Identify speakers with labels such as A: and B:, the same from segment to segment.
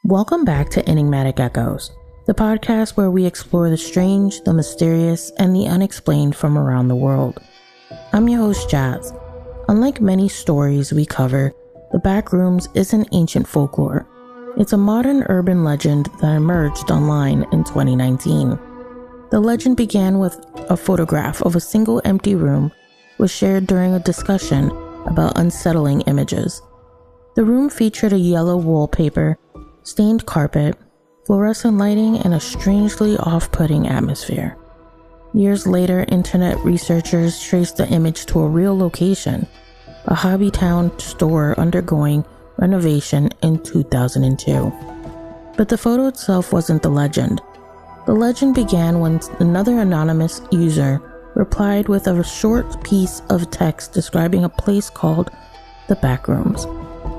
A: Welcome back to Enigmatic Echoez, the podcast where we explore the strange, the mysterious, and the unexplained from around the world. I'm your host, Jazz. Unlike many stories we cover, the Backrooms isn't ancient folklore. It's a modern urban legend that emerged online in 2019. The legend began with a photograph of a single empty room was shared during a discussion about unsettling images. The room featured a yellow wallpaper, stained carpet, fluorescent lighting, and a strangely off-putting atmosphere. Years later, internet researchers traced the image to a real location, a HobbyTown store undergoing renovation in 2002. But the photo itself wasn't the legend. The legend began when another anonymous user replied with a short piece of text describing a place called the Backrooms,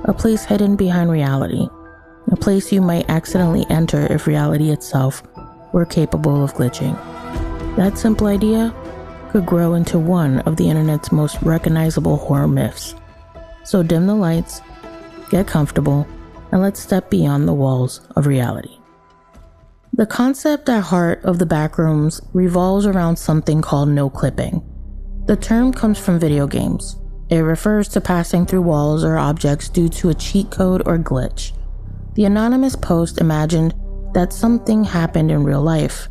A: a place hidden behind reality. A place you might accidentally enter if reality itself were capable of glitching. That simple idea could grow into one of the internet's most recognizable horror myths. So dim the lights, get comfortable, and let's step beyond the walls of reality. The concept at heart of the Backrooms revolves around something called noclipping. The term comes from video games. It refers to passing through walls or objects due to a cheat code or glitch. The anonymous post imagined that something happened in real life.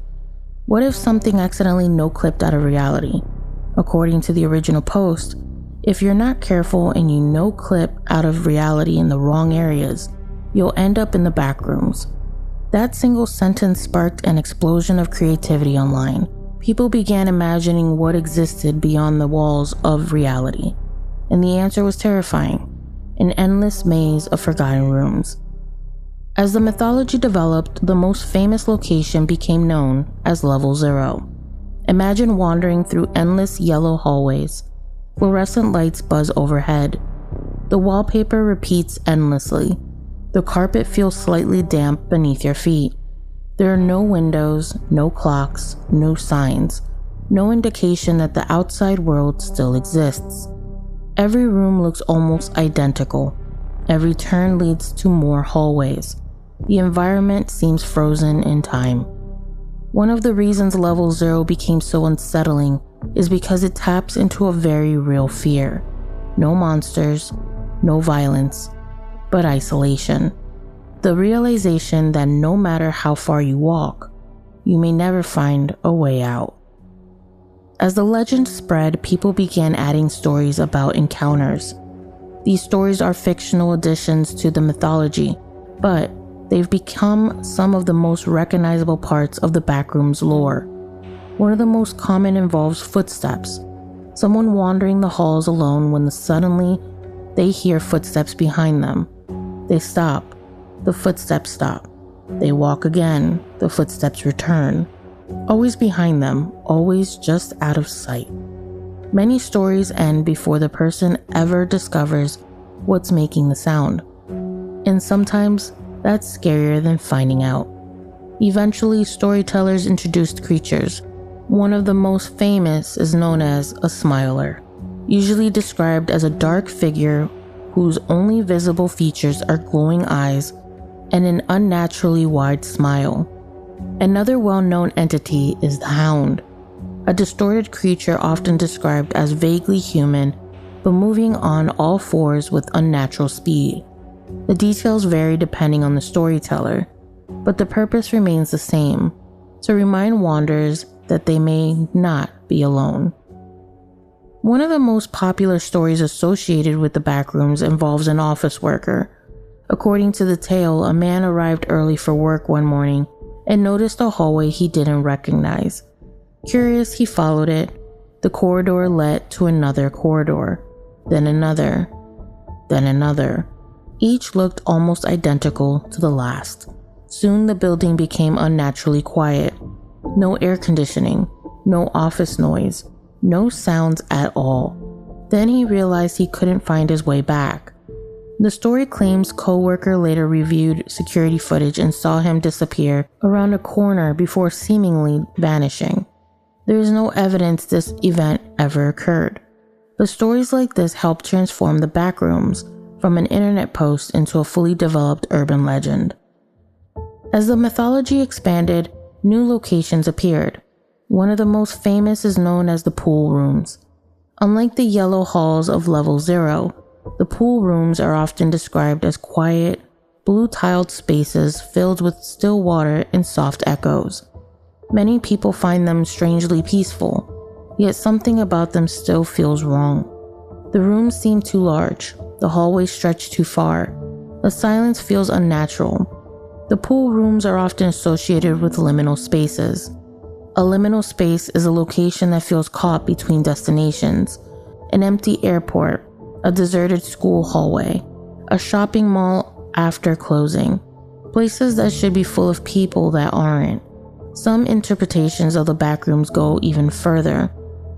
A: What if something accidentally no-clipped out of reality? According to the original post, if you're not careful and you no-clip out of reality in the wrong areas, you'll end up in the backrooms. That single sentence sparked an explosion of creativity online. People began imagining what existed beyond the walls of reality. And the answer was terrifying: an endless maze of forgotten rooms. As the mythology developed, the most famous location became known as Level 0. Imagine wandering through endless yellow hallways. Fluorescent lights buzz overhead. The wallpaper repeats endlessly. The carpet feels slightly damp beneath your feet. There are no windows, no clocks, no signs, no indication that the outside world still exists. Every room looks almost identical. Every turn leads to more hallways. The environment seems frozen in time. One of the reasons Level 0 became so unsettling is because it taps into a very real fear. No monsters, no violence, but isolation. The realization that no matter how far you walk, you may never find a way out. As the legend spread, people began adding stories about encounters. These stories are fictional additions to the mythology, but they've become some of the most recognizable parts of the Backrooms lore. One of the most common involves footsteps. Someone wandering the halls alone when suddenly they hear footsteps behind them. They stop. The footsteps stop. They walk again. The footsteps return. Always behind them, always just out of sight. Many stories end before the person ever discovers what's making the sound. And sometimes that's scarier than finding out. Eventually, storytellers introduced creatures. One of the most famous is known as a smiler, usually described as a dark figure whose only visible features are glowing eyes and an unnaturally wide smile. Another well-known entity is the Hound, a distorted creature often described as vaguely human but moving on all fours with unnatural speed. The details vary depending on the storyteller, but the purpose remains the same: to remind wanderers that they may not be alone. One of the most popular stories associated with the Backrooms involves an office worker. According to the tale, a man arrived early for work one morning and noticed a hallway he didn't recognize. Curious, he followed it. The corridor led to another corridor, then another, then another. Each looked almost identical to the last. Soon the building became unnaturally quiet. No air conditioning, no office noise, no sounds at all. Then he realized he couldn't find his way back. The story claims co-worker later reviewed security footage and saw him disappear around a corner before seemingly vanishing. There is no evidence this event ever occurred, but stories like this help transform the Backrooms from an internet post into a fully developed urban legend. As the mythology expanded, new locations appeared. One of the most famous is known as the pool rooms. Unlike the yellow halls of level 0, the pool rooms are often described as quiet, blue-tiled spaces filled with still water and soft echoes. Many people find them strangely peaceful, yet something about them still feels wrong. The rooms seem too large, the hallways stretch too far, the silence feels unnatural. The pool rooms are often associated with liminal spaces. A liminal space is a location that feels caught between destinations: an empty airport, a deserted school hallway, a shopping mall after closing, places that should be full of people that aren't. Some interpretations of the Backrooms go even further.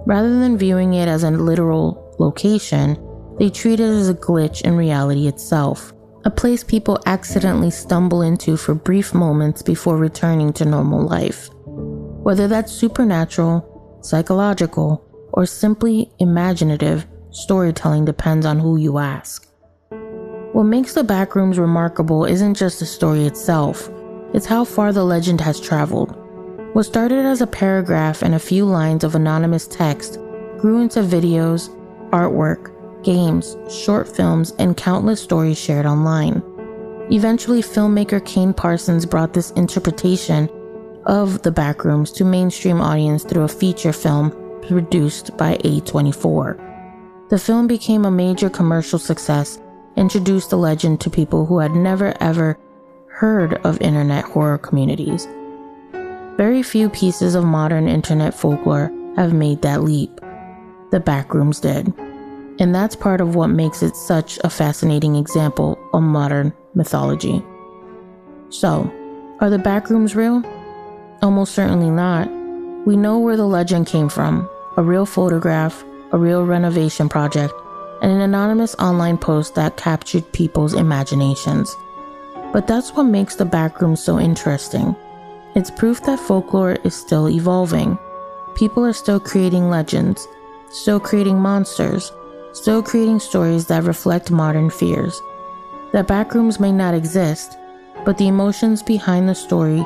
A: Rather than viewing it as a literal location, they treat it as a glitch in reality itself, a place people accidentally stumble into for brief moments before returning to normal life. Whether that's supernatural, psychological, or simply imaginative, storytelling depends on who you ask. What makes the Backrooms remarkable isn't just the story itself, it's how far the legend has traveled. What started as a paragraph and a few lines of anonymous text grew into videos, artwork, games, short films, and countless stories shared online. Eventually, filmmaker Kane Parsons brought this interpretation of the Backrooms to mainstream audience through a feature film produced by A24. The film became a major commercial success, introduced the legend to people who had never ever heard of internet horror communities. Very few pieces of modern internet folklore have made that leap. The Backrooms did. And that's part of what makes it such a fascinating example of modern mythology. So, are the Backrooms real? Almost certainly not. We know where the legend came from: a real photograph, a real renovation project, and an anonymous online post that captured people's imaginations. But that's what makes the Backrooms so interesting. It's proof that folklore is still evolving. People are still creating legends, still creating monsters, still creating stories that reflect modern fears. The Backrooms may not exist, but the emotions behind the story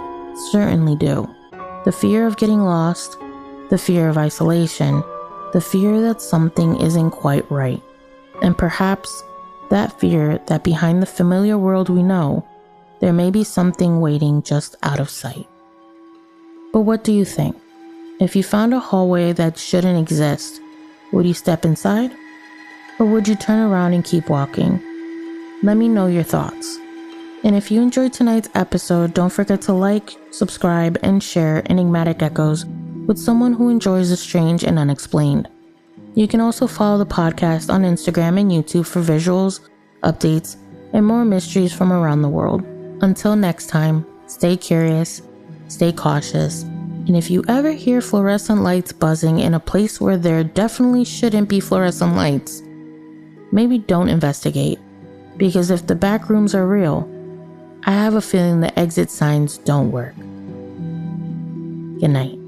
A: certainly do. The fear of getting lost, the fear of isolation, the fear that something isn't quite right, and perhaps that fear that behind the familiar world we know, there may be something waiting just out of sight. But what do you think? If you found a hallway that shouldn't exist, would you step inside? Or would you turn around and keep walking? Let me know your thoughts. And if you enjoyed tonight's episode, don't forget to like, subscribe, and share Enigmatic Echoes with someone who enjoys the strange and unexplained. You can also follow the podcast on Instagram and YouTube for visuals, updates, and more mysteries from around the world. Until next time, stay curious, stay cautious, and if you ever hear fluorescent lights buzzing in a place where there definitely shouldn't be fluorescent lights, maybe don't investigate, because if the Backrooms are real, I have a feeling the exit signs don't work. Good night.